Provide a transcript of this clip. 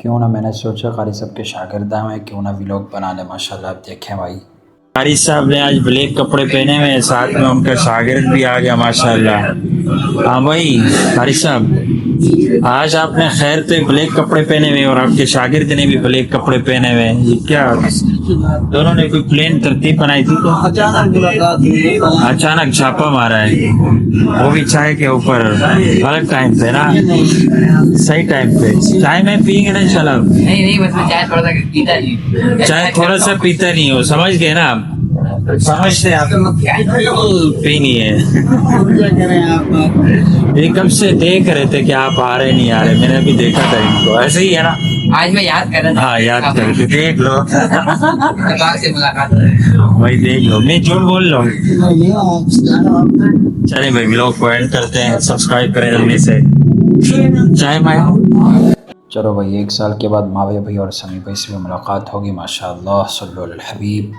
کیوں نہ میں نے سوچا قاری صاحب کے شاگردہ میں کیوں نہ ویلوگ بنا لیں. ماشاءاللہ آپ دیکھیں بھائی قاری صاحب نے آج بلیک کپڑے پہنے ہوئے ہیں، ساتھ میں ان کا شاگرد بھی آ گیا ماشاءاللہ. ہاں بھائی قاری صاحب آج آپ نے خیر تو بلیک کپڑے پہنے ہوئے اور آپ کے شاگرد نے بھی بلیک کپڑے پہنے ہوئے ہیں. یہ کیا دونوں نے کوئی پلین ترتیب بنائی تھی تو اچانک چھاپا مارا ہے، وہ بھی چائے کے اوپر غلط ٹائم پہ نا، صحیح ٹائم پہ. چائے میں پئیں گے نا انشاءاللہ؟ نہیں بس میں چائے تھوڑا سا پیتا نہیں، چائے تھوڑا سا پیتا نہیں ہو، سمجھ گئے نا آپ، سمجھتے آپ پینی ہے. یہ کب سے دیکھ رہے تھے کہ آپ آ رہے نہیں آ رہے، میں نے ابھی دیکھا تھا ان کو، ایسے ہی ہے نا. آج میں یاد کر رہا تھا. ہاں یاد کر کے دیکھ لو اتفاق سے ملاقات. بھائی دیکھ لو، میں جھوٹ بول رہا ہوں. چلیں بھائی ولاگ کو اینڈ کرتے ہیں، سبسکرائب کریں جلدی سے. چائے میں چلو بھائی 1 سال کے بعد ماویہ بھائی اور سمیع بھائی سے بھی ملاقات ہوگی. ماشاءاللہ صلی اللہ علیہ الحبیب.